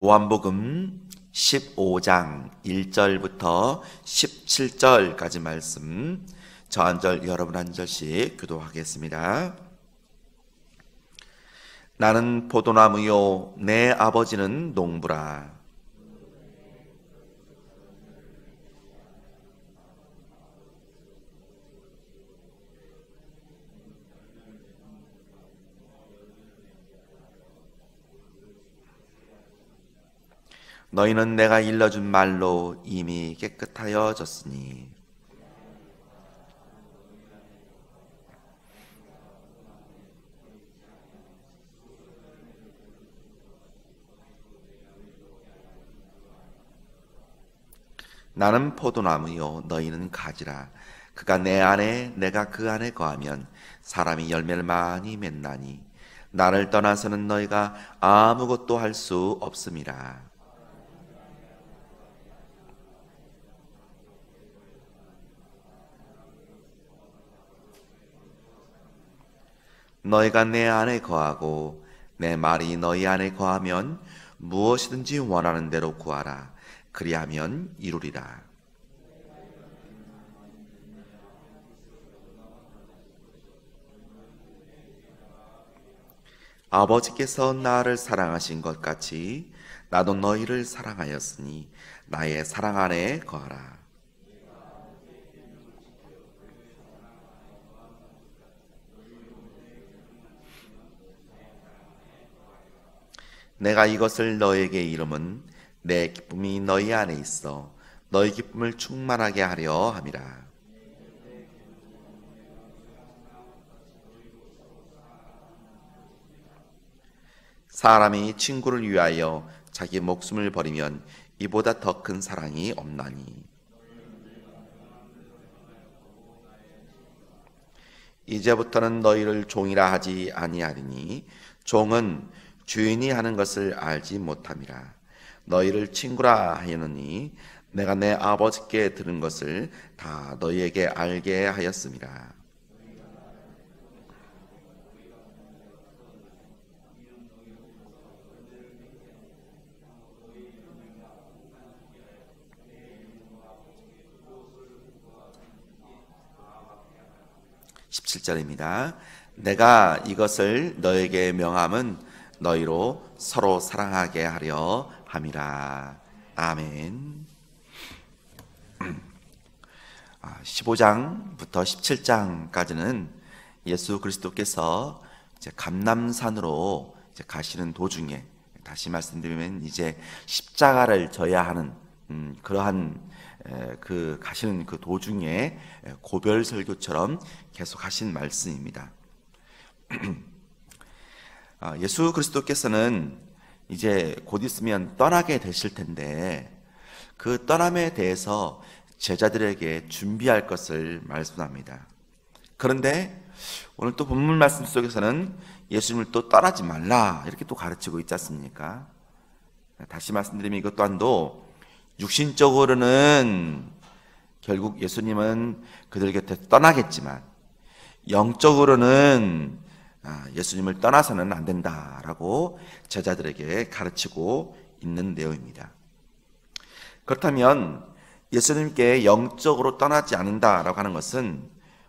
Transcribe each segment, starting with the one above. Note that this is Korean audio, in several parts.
요한복음 15장 1절부터 17절까지 말씀, 저 한 절 여러분 한 절씩 교도하겠습니다. 나는 포도나무요 내 아버지는 농부라. 너희는 내가 일러준 말로 이미 깨끗하여졌으니 나는 포도나무요 너희는 가지라. 그가 내 안에 내가 그 안에 거하면 사람이 열매를 많이 맺나니 나를 떠나서는 너희가 아무것도 할 수 없음이라. 너희가 내 안에 거하고 내 말이 너희 안에 거하면 무엇이든지 원하는 대로 구하라. 그리하면 이루리라. 아버지께서 나를 사랑하신 것 같이 나도 너희를 사랑하였으니 나의 사랑 안에 거하라. 내가 이것을 너에게 이름은 내 기쁨이 너희 안에 있어 너희 기쁨을 충만하게 하려 함이라. 사람이 친구를 위하여 자기 목숨을 버리면 이보다 더 큰 사랑이 없나니. 이제부터는 너희를 종이라 하지 아니하리니 종은 주인이 하는 것을 알지 못함이라. 너희를 친구라 하였느니 내가 내 아버지께 들은 것을 다 너희에게 알게 하였음이라. (17절입니다) 내가 이것을 너에게 명함은 너희로 서로 사랑하게 하려 함이라. 아멘. 15장부터 17장까지는 예수 그리스도께서 이제 감람산으로 이제 가시는 도중에, 다시 말씀드리면 이제 십자가를 져야 하는 그러한 그 가시는 그 도중에 고별 설교처럼 계속 하신 말씀입니다. 예수 그리스도께서는 이제 곧 있으면 떠나게 되실 텐데 그 떠남에 대해서 제자들에게 준비할 것을 말씀합니다. 그런데 오늘 또 본문 말씀 속에서는 예수님을 또 떠나지 말라 이렇게 또 가르치고 있지 않습니까? 다시 말씀드리면 이것 또한도 육신적으로는 결국 예수님은 그들 곁에 떠나겠지만 영적으로는 예수님을 떠나서는 안 된다라고 제자들에게 가르치고 있는 내용입니다. 그렇다면 예수님께 영적으로 떠나지 않는다라고 하는 것은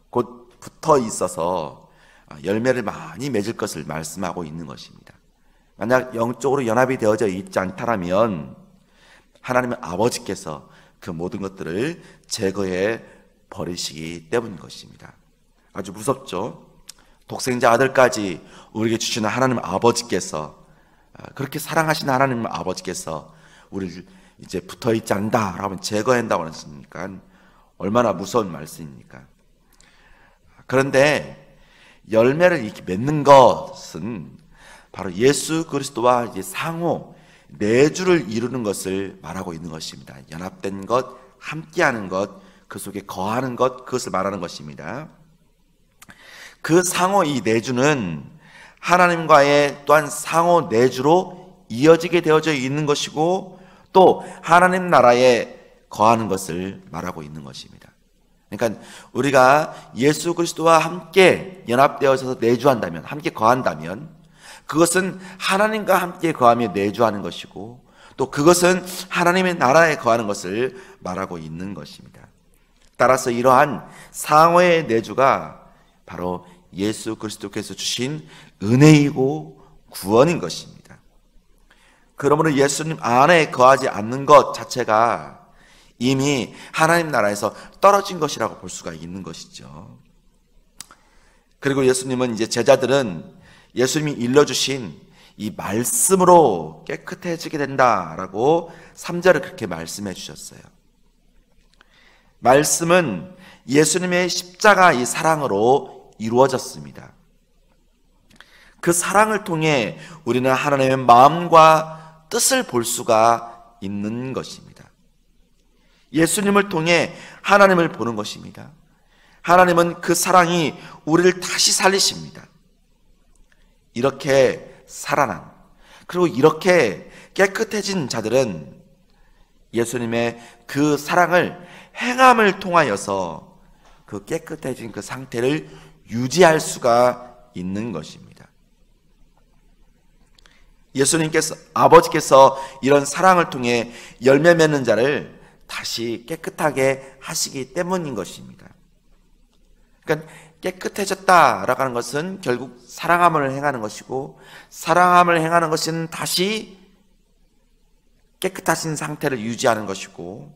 곧 붙어 있어서 열매를 많이 맺을 것을 말씀하고 있는 것입니다. 만약 영적으로 연합이 되어져 있지 않다면 하나님의 아버지께서 그 모든 것들을 제거해 버리시기 때문인 것입니다. 아주 무섭죠? 독생자 아들까지 우리에게 주시는 하나님 아버지께서, 그렇게 사랑하시는 하나님 아버지께서 우리를 이제 붙어있지 않는다라고 하면 제거한다고 하시니까 얼마나 무서운 말씀입니까? 그런데 열매를 이렇게 맺는 것은 바로 예수 그리스도와 이제 상호 내주를 이루는 것을 말하고 있는 것입니다. 연합된 것, 함께하는 것, 그 속에 거하는 것, 그것을 말하는 것입니다. 그 상호 이 내주는 하나님과의 또한 상호 내주로 이어지게 되어져 있는 것이고 또 하나님 나라에 거하는 것을 말하고 있는 것입니다. 그러니까 우리가 예수 그리스도와 함께 연합되어서 내주한다면, 함께 거한다면 그것은 하나님과 함께 거하며 내주하는 것이고 또 그것은 하나님의 나라에 거하는 것을 말하고 있는 것입니다. 따라서 이러한 상호의 내주가 바로 예수 그리스도께서 주신 은혜이고 구원인 것입니다. 그러므로 예수님 안에 거하지 않는 것 자체가 이미 하나님 나라에서 떨어진 것이라고 볼 수가 있는 것이죠. 그리고 예수님은 이제 제자들은 예수님이 일러주신 이 말씀으로 깨끗해지게 된다라고 3절을 그렇게 말씀해 주셨어요. 말씀은 예수님의 십자가 이 사랑으로 이루어졌습니다. 그 사랑을 통해 우리는 하나님의 마음과 뜻을 볼 수가 있는 것입니다. 예수님을 통해 하나님을 보는 것입니다. 하나님은 그 사랑이 우리를 다시 살리십니다. 이렇게 살아난, 그리고 이렇게 깨끗해진 자들은 예수님의 그 사랑을 행함을 통하여서 그 깨끗해진 그 상태를 유지할 수가 있는 것입니다. 예수님께서, 아버지께서 이런 사랑을 통해 열매 맺는 자를 다시 깨끗하게 하시기 때문인 것입니다. 그러니까 깨끗해졌다라고 하는 것은 결국 사랑함을 행하는 것이고, 사랑함을 행하는 것은 다시 깨끗하신 상태를 유지하는 것이고,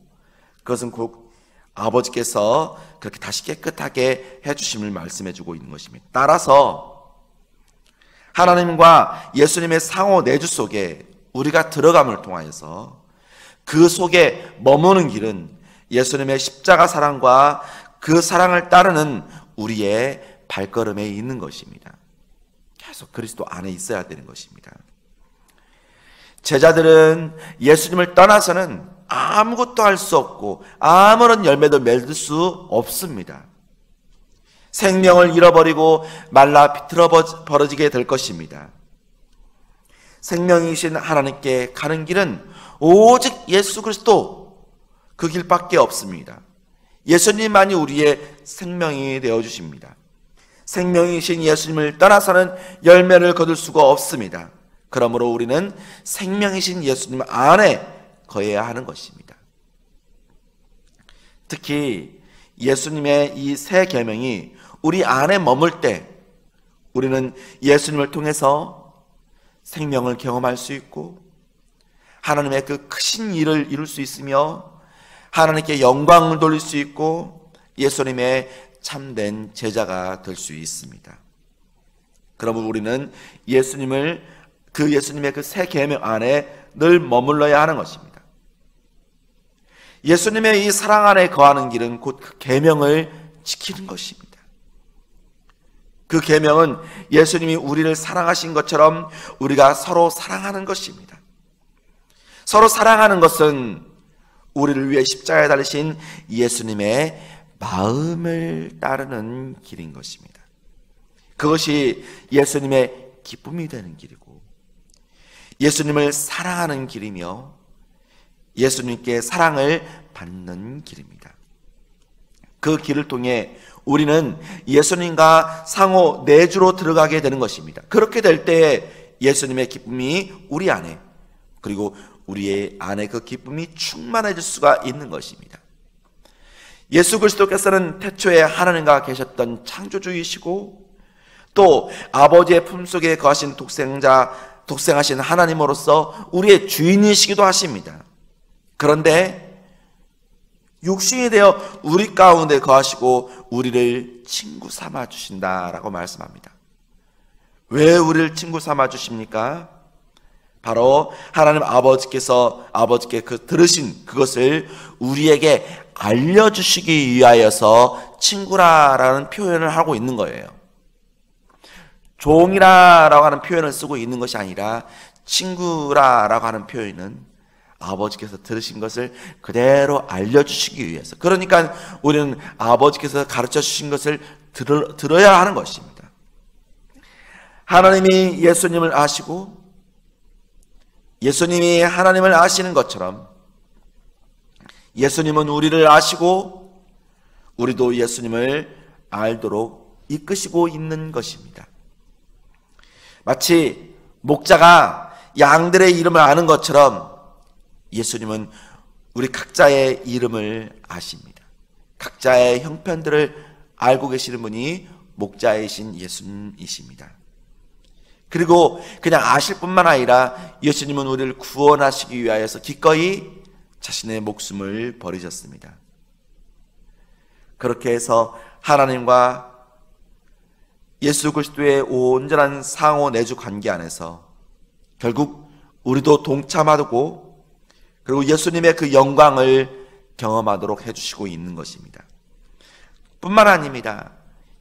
그것은 곧 아버지께서 그렇게 다시 깨끗하게 해주심을 말씀해주고 있는 것입니다. 따라서 하나님과 예수님의 상호 내주 속에 우리가 들어감을 통하여서 그 속에 머무는 길은 예수님의 십자가 사랑과 그 사랑을 따르는 우리의 발걸음에 있는 것입니다. 계속 그리스도 안에 있어야 되는 것입니다. 제자들은 예수님을 떠나서는 아무것도 할 수 없고 아무런 열매도 맺을 수 없습니다. 생명을 잃어버리고 말라 비틀어 버려지게 될 것입니다. 생명이신 하나님께 가는 길은 오직 예수 그리스도, 그 길밖에 없습니다. 예수님만이 우리의 생명이 되어주십니다. 생명이신 예수님을 떠나서는 열매를 거둘 수가 없습니다. 그러므로 우리는 생명이신 예수님 안에 거해야 하는 것입니다. 특히 예수님의 이 새 계명이 우리 안에 머물 때 우리는 예수님을 통해서 생명을 경험할 수 있고 하나님의 그 크신 일을 이룰 수 있으며 하나님께 영광을 돌릴 수 있고 예수님의 참된 제자가 될 수 있습니다. 그러면 우리는 예수님의 그 새 계명 안에 늘 머물러야 하는 것입니다. 예수님의 이 사랑 안에 거하는 길은 곧 그 계명을 지키는 것입니다. 그 계명은 예수님이 우리를 사랑하신 것처럼 우리가 서로 사랑하는 것입니다. 서로 사랑하는 것은 우리를 위해 십자가에 달리신 예수님의 마음을 따르는 길인 것입니다. 그것이 예수님의 기쁨이 되는 길이고 예수님을 사랑하는 길이며 예수님께 사랑을 받는 길입니다. 그 길을 통해 우리는 예수님과 상호 내주로 들어가게 되는 것입니다. 그렇게 될 때 예수님의 기쁨이 우리 안에, 그리고 우리의 안에 그 기쁨이 충만해질 수가 있는 것입니다. 예수 그리스도께서는 태초에 하나님과 계셨던 창조주이시고 또 아버지의 품속에 거하신 독생하신 하나님으로서 우리의 주인이시기도 하십니다. 그런데 육신이 되어 우리 가운데 거하시고 우리를 친구 삼아 주신다라고 말씀합니다. 왜 우리를 친구 삼아 주십니까? 바로 하나님 아버지께 그 들으신 그것을 우리에게 알려주시기 위하여서 친구라라는 표현을 하고 있는 거예요. 종이라고 하는 표현을 쓰고 있는 것이 아니라 친구라고 하는 표현은 아버지께서 들으신 것을 그대로 알려주시기 위해서, 그러니까 우리는 아버지께서 가르쳐 주신 것을 들어야 하는 것입니다. 하나님이 예수님을 아시고 예수님이 하나님을 아시는 것처럼 예수님은 우리를 아시고 우리도 예수님을 알도록 이끄시고 있는 것입니다. 마치 목자가 양들의 이름을 아는 것처럼 예수님은 우리 각자의 이름을 아십니다. 각자의 형편들을 알고 계시는 분이 목자이신 예수님이십니다. 그리고 그냥 아실 뿐만 아니라 예수님은 우리를 구원하시기 위하여서 기꺼이 자신의 목숨을 버리셨습니다. 그렇게 해서 하나님과 예수 그리스도의 온전한 상호 내주 관계 안에서 결국 우리도 동참하고 그리고 예수님의 그 영광을 경험하도록 해주시고 있는 것입니다. 뿐만 아닙니다.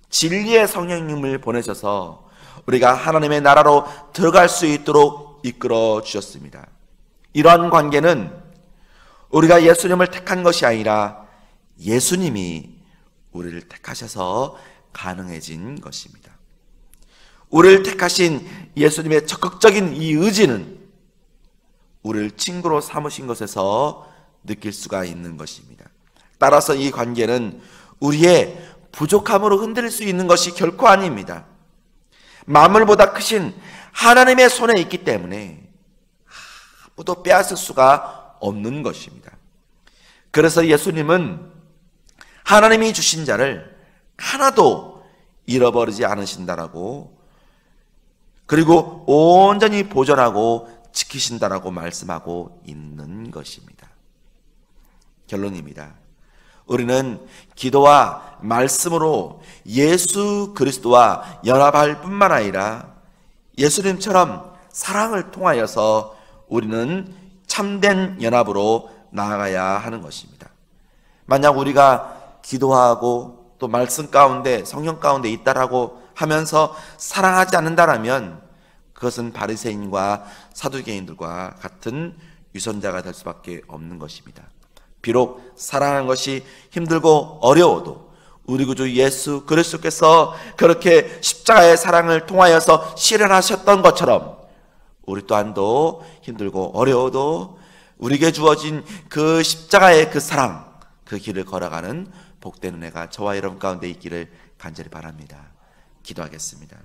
진리의 성령님을 보내셔서 우리가 하나님의 나라로 들어갈 수 있도록 이끌어 주셨습니다. 이러한 관계는 우리가 예수님을 택한 것이 아니라 예수님이 우리를 택하셔서 가능해진 것입니다. 우리를 택하신 예수님의 적극적인 이 의지는 우리를 친구로 삼으신 것에서 느낄 수가 있는 것입니다. 따라서 이 관계는 우리의 부족함으로 흔들릴 수 있는 것이 결코 아닙니다. 만물보다 크신 하나님의 손에 있기 때문에 아무도 빼앗을 수가 없는 것입니다. 그래서 예수님은 하나님이 주신 자를 하나도 잃어버리지 않으신다라고, 그리고 온전히 보존하고 지키신다라고 말씀하고 있는 것입니다. 결론입니다. 우리는 기도와 말씀으로 예수 그리스도와 연합할 뿐만 아니라 예수님처럼 사랑을 통하여서 우리는 참된 연합으로 나아가야 하는 것입니다. 만약 우리가 기도하고 또 말씀 가운데 성령 가운데 있다라고 하면서 사랑하지 않는다라면 그것은 바리새인과 사두개인들과 같은 유선자가 될 수밖에 없는 것입니다. 비록 사랑하는 것이 힘들고 어려워도 우리 구주 예수 그리스도께서 그렇게 십자가의 사랑을 통하여서 실현하셨던 것처럼 우리 또한도 힘들고 어려워도 우리에게 주어진 그 십자가의 그 사랑, 그 길을 걸어가는 복된 은혜가 저와 여러분 가운데 있기를 간절히 바랍니다. 기도하겠습니다.